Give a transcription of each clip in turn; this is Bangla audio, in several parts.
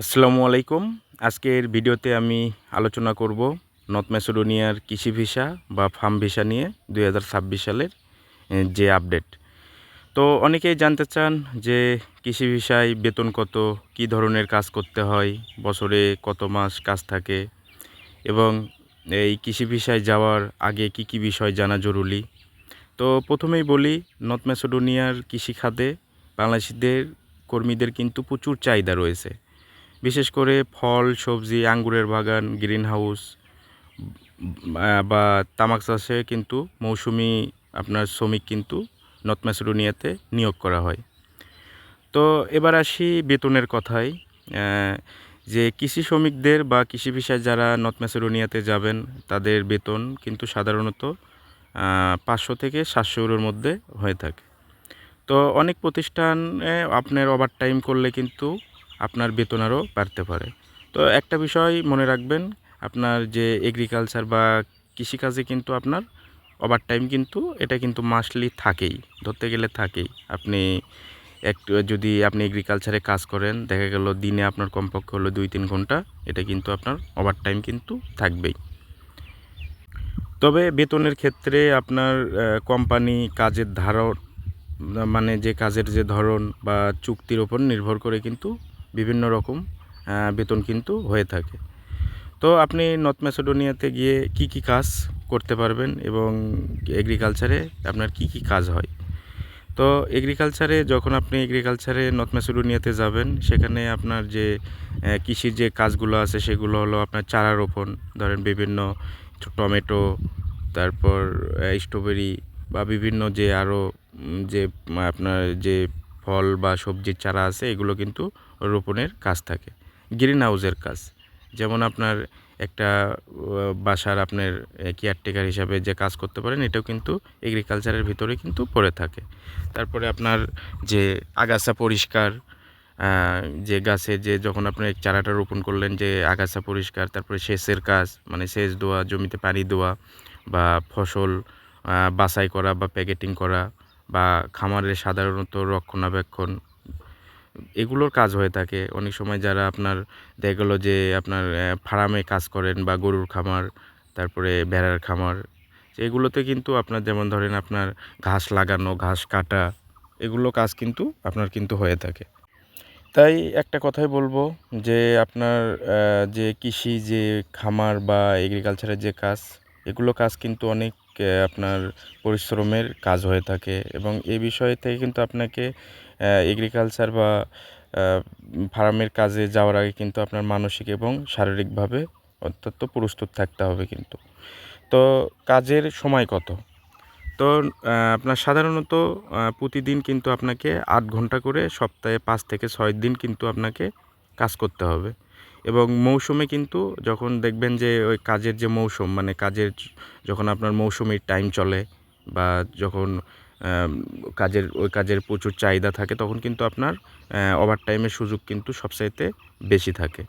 আসসালামু আলাইকুম। আজকের ভিডিওতে আমি আলোচনা করব নর্থ ম্যাসেডোনিয়ার কৃষি ভিসা বা ফার্ম ভিসা নিয়ে 2026 সালের যে আপডেট। তো অনেকেই জানতে চান যে কৃষি ভিসায় বেতন কত, কী ধরনের কাজ করতে হয়, বছরে কত মাস কাজ থাকে এবং এই কৃষি ভিসায় যাওয়ার আগে কি কি বিষয় জানা জরুরি। তো প্রথমেই বলি, নর্থ ম্যাসেডোনিয়ার কৃষি খাতে বাংলাদেশিদের কর্মীদের কিন্তু প্রচুর চাহিদা রয়েছে। বিশেষ করে ফল, সবজি, আঙ্গুরের বাগান, গ্রিন হাউস বা তামাক চাষে কিন্তু মৌসুমি আপনার শ্রমিক কিন্তু নর্থ ম্যাসেডোনিয়াতে নিয়োগ করা হয়। তো এবার আসি বেতনের কথায়। যে কৃষি শ্রমিকদের বা কৃষি পেশায় যারা নর্থ ম্যাসেডোনিয়াতে যাবেন তাদের বেতন কিন্তু সাধারণত 500 থেকে 700 ইউরোর মধ্যে হয়ে থাকে। তো অনেক প্রতিষ্ঠানে আপনার ওভারটাইম করলে কিন্তু আপনার বেতন আরও বাড়তে পারে। তো একটা বিষয় মনে রাখবেন, আপনার যে এগ্রিকালচার বা কৃষিকাজে কিন্তু আপনার ওভারটাইম কিন্তু এটা কিন্তু মাসলি থাকেই, ধরতে গেলে থাকেই। আপনি একটু যদি আপনি এগ্রিকালচারে কাজ করেন, দেখা গেল দিনে আপনার কমপক্ষে হলো 2-3 ঘন্টা, এটা কিন্তু আপনার ওভারটাইম কিন্তু থাকবেই। তবে বেতনের ক্ষেত্রে আপনার কোম্পানি কাজের ধারণ মানে যে কাজের যে ধরন বা চুক্তির ওপর নির্ভর করে কিন্তু বিভিন্ন রকম বেতন কিন্তু হয়ে থাকে। তো আপনি নর্থ ম্যাসেডোনিয়াতে গিয়ে কি কি কাজ করতে পারবেন এবং এগ্রিকালচারে আপনার কি কি কাজ হয়। তো যখন আপনি এগ্রিকালচারে নর্থ ম্যাসেডোনিয়াতে যাবেন, সেখানে আপনার যে কৃষির যে কাজগুলো আছে সেগুলো হলো আপনার চারা রোপণ, ধরেন বিভিন্ন টমেটো, তারপর স্ট্রবেরি বা বিভিন্ন যে আরও যে আপনার যে ফল বা সবজির চারা আছে এগুলো কিন্তু রোপণের কাজ থাকে। গ্রিন হাউসের কাজ, যেমন আপনার একটা বাসার আপনার কেয়ারটেকার হিসাবে যে কাজ করতে পারেন, এটাও কিন্তু এগ্রিকালচারের ভিতরে কিন্তু পড়ে থাকে। তারপরে আপনার যে আগাছা পরিষ্কার, যে গাছের যে যখন আপনি চারাটা রোপণ করলেন যে আগাছা পরিষ্কার, তারপরে সেচের কাজ মানে সেচ দেওয়া, জমিতে পানি দেওয়া বা ফসল বাছাই করা বা প্যাকেটিং করা বা খামারের সাধারণত রক্ষণাবেক্ষণ, এগুলোর কাজ হয়ে থাকে। অনেক সময় যারা আপনার দেখা গেলো যে আপনার ফার্মে কাজ করেন বা গরুর খামার, তারপরে ভেড়ার খামার, এগুলোতে কিন্তু আপনার যেমন ধরেন আপনার ঘাস লাগানো, ঘাস কাটা, এগুলো কাজ কিন্তু আপনার কিন্তু হয়ে থাকে। তাই একটা কথাই বলবো যে আপনার যে কৃষি যে খামার বা এগ্রিকালচারের যে কাজ, এগুলো কাজ কিন্তু অনেক আপনার পরিশ্রমের কাজ হয়ে থাকে এবং এই বিষয় থেকে কিন্তু আপনাকে এগ্রিকালচার বা ফার্মের কাজে যাওয়ার আগে কিন্তু আপনার মানসিক এবং শারীরিকভাবে অত্যন্ত প্রস্তুত থাকতে হবে কিন্তু। তো কাজের সময় কত? তো আপনার সাধারণত প্রতিদিন কিন্তু আপনাকে 8 ঘন্টা করে সপ্তাহে 5 থেকে 6 দিন কিন্তু আপনাকে কাজ করতে হবে এবং মৌসুমে কিন্তু যখন দেখবেন যে ওই কাজের যে মৌসুম মানে যখন আপনার মৌসুমি টাইম চলে বা যখন ওই কাজের প্রচুর চাহিদা থাকে, তখন কিন্তু আপনার ওভারটাইমের সুযোগ কিন্তু সবচাইতে বেশি থাকে।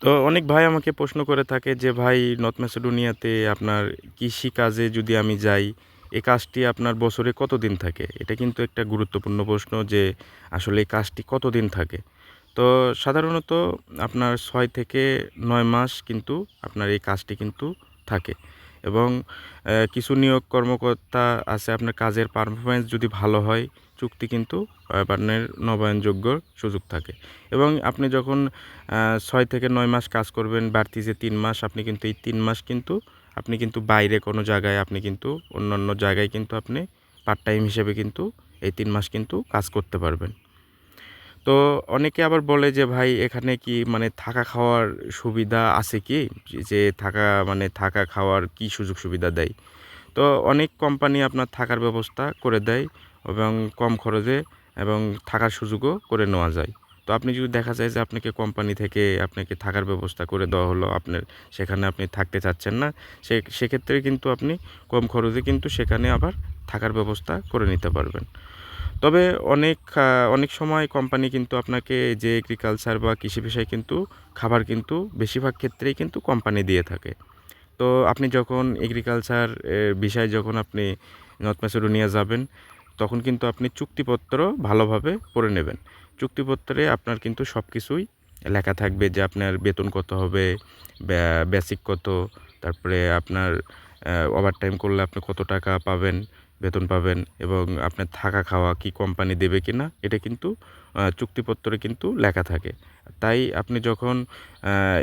তো অনেক ভাই আমাকে প্রশ্ন করে থাকে যে ভাই, নর্থ ম্যাসেডোনিয়াতে আপনার কৃষিকাজে যদি আমি যাই, এই কাজটি আপনার বছরে কতদিন থাকে? এটা কিন্তু একটা গুরুত্বপূর্ণ প্রশ্ন যে আসলে এই কাজটি কতদিন থাকে। তো সাধারণত আপনার 6 থেকে 9 মাস কিন্তু আপনার এই কাজটি কিন্তু থাকে এবং কিছু নিয়োগ কর্মকর্তা আছে, আপনার কাজের পারফরম্যান্স যদি ভালো হয়, চুক্তি কিন্তু আপনার নবায়নযোগ্য সুযোগ থাকে এবং আপনি যখন 6 থেকে 9 মাস কাজ করবেন, বাড়তি যে 3 মাস আপনি কিন্তু এই 3 মাস কিন্তু আপনি কিন্তু বাইরে কোনো জায়গায় আপনি কিন্তু অন্যান্য জায়গায় কিন্তু আপনি পার্ট টাইম হিসেবে কিন্তু এই 3 মাস কিন্তু কাজ করতে পারবেন। তো অনেকে আবার বলে যে ভাই, এখানে কি মানে থাকা খাওয়ার সুবিধা আছে কি? যে থাকা খাওয়ার কি সুযোগ সুবিধা দেয়? তো অনেক কোম্পানি আপনার থাকার ব্যবস্থা করে দেয় এবং কম খরচে এবং থাকার সুযোগও করে নেওয়া যায়। তো আপনি যদি দেখা যায় যে আপনাকে কোম্পানি থেকে আপনাকে থাকার ব্যবস্থা করে দেওয়া হলো, সেখানে আপনি থাকতে চাচ্ছেন না, সেক্ষেত্রে কিন্তু আপনি কম খরচে কিন্তু সেখানে আবার থাকার ব্যবস্থা করে নিতে পারবেন। তবে অনেক সময় কোম্পানি কিন্তু আপনাকে যে এগ্রিকালচার বা কৃষি পেশায় কিন্তু খাবার কিন্তু বেশিরভাগ ক্ষেত্রেই কিন্তু কোম্পানি দিয়ে থাকে। তো আপনি যখন এগ্রিকালচার বিষয়ে যখন আপনি নর্থ ম্যাসেডোনিয়া যাবেন, তখন কিন্তু আপনি চুক্তিপত্র ভালোভাবে পড়ে নেবেন চুক্তিপত্রে আপনার কিন্তু সব কিছুই লেখা থাকবে যে আপনার বেতন কত হবে, বেসিক কত, তারপরে আপনার ওভারটাইম করলে আপনি কত টাকা পাবেন, বেতন পাবেন, এবং আপনার থাকা খাওয়া কি কোম্পানি দেবে কি না, এটা কিন্তু চুক্তিপত্রে কিন্তু লেখা থাকে। তাই আপনি যখন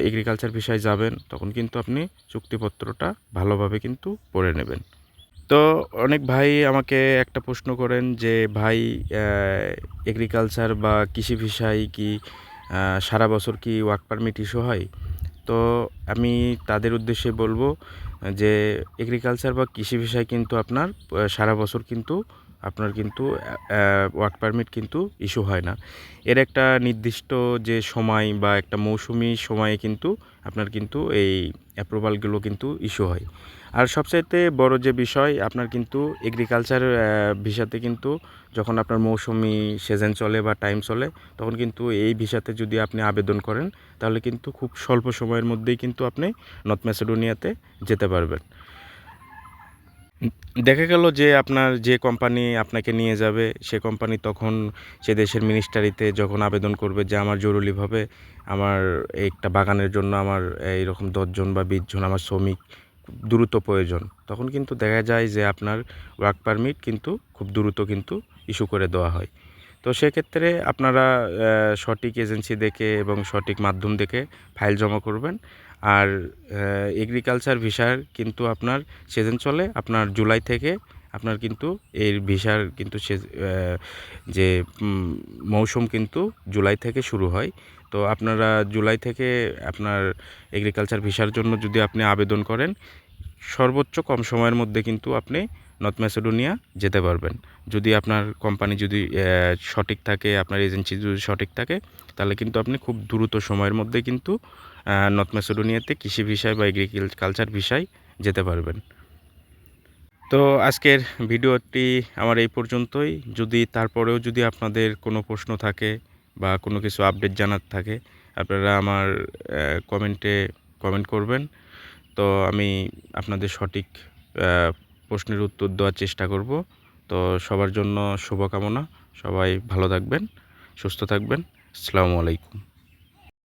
এগ্রিকালচার বিষয়ে যাবেন তখন কিন্তু আপনি চুক্তিপত্রটা ভালোভাবে কিন্তু পড়ে নেবেন। তো অনেক ভাই আমাকে একটা প্রশ্ন করেন যে ভাই, এগ্রিকালচার বা কৃষি ভিসায় কি সারা বছর কি ওয়ার্ক পারমিট ইস্যু হয়? তো আমি তাদের উদ্দেশ্যে বলবো যে এগ্রিকালচার বা কৃষি ভিসায় কিন্তু আপনার সারা বছর কিন্তু আপনার কিন্তু ওয়ার্ক পারমিট কিন্তু ইস্যু হয় না। এর একটা নির্দিষ্ট যে সময় বা একটা মৌসুমি সময়ে কিন্তু আপনার কিন্তু এই অ্যাপ্রুভালগুলো কিন্তু ইস্যু হয়। আর সবচাইতে বড় যে বিষয়, আপনার কিন্তু এগ্রিকালচার ভিসাতে কিন্তু যখন আপনার মৌসুমি সিজন চলে বা টাইম চলে, তখন কিন্তু এই ভিসাতে যদি আপনি আবেদন করেন তাহলে কিন্তু খুব স্বল্প সময়ের মধ্যেই কিন্তু আপনি নর্থ ম্যাসেডোনিয়াতে যেতে পারবেন। দেখা গেল যে আপনার যে কোম্পানি আপনাকে নিয়ে যাবে সে কোম্পানি তখন সে দেশের মিনিস্ট্রিতে যখন আবেদন করবে যে আমার জরুরিভাবে আমার একটা বাগানের জন্য আমার এইরকম 10 জন বা 20 জন আমার শ্রমিক দ্রুত প্রয়োজন, তখন কিন্তু দেখা যায় যে আপনার ওয়ার্ক পারমিট কিন্তু খুব দ্রুত কিন্তু ইস্যু করে দেওয়া হয়। তো সেক্ষেত্রে আপনারা সঠিক এজেন্সি দেখে এবং সঠিক মাধ্যম দেখে ফাইল জমা করবেন। আর এগ্রিকালচার ভিসার কিন্তু আপনার সিজন চলে আপনার জুলাই থেকে, আপনার কিন্তু এর ভিসার কিন্তু যে মৌসুম কিন্তু জুলাই থেকে শুরু হয়। তো আপনারা জুলাই থেকে আপনার এগ্রিকালচার ভিসার জন্য যদি আপনি আবেদন করেন, সর্বোচ্চ কম সময়ের মধ্যে কিন্তু আপনি নর্থ ম্যাসেডোনিয়া যেতে পারবেন। যদি আপনার কোম্পানি যদি সঠিক থাকে, আপনার এজেন্সি যদি সঠিক থাকে, তাহলে কিন্তু আপনি খুব দ্রুত সময়ের মধ্যে কিন্তু নর্থ ম্যাসেডোনিয়াতে কৃষি ভিসায় বা এগ্রিকালচার ভিসায় যেতে পারবেন। তো আজকের ভিডিওটি আমার এই পর্যন্তই। যদি তারপরেও যদি আপনাদের কোনো প্রশ্ন থাকে বা কোনো কিছু আপডেট জানার থাকে, আপনারা আমার কমেন্ট করবেন। তো আমি আপনাদের সঠিক প্রশ্নের উত্তর দেওয়ার চেষ্টা করব। তো সবার জন্য শুভকামনা। সবাই ভালো থাকবেন, সুস্থ থাকবেন। আসসালামু আলাইকুম।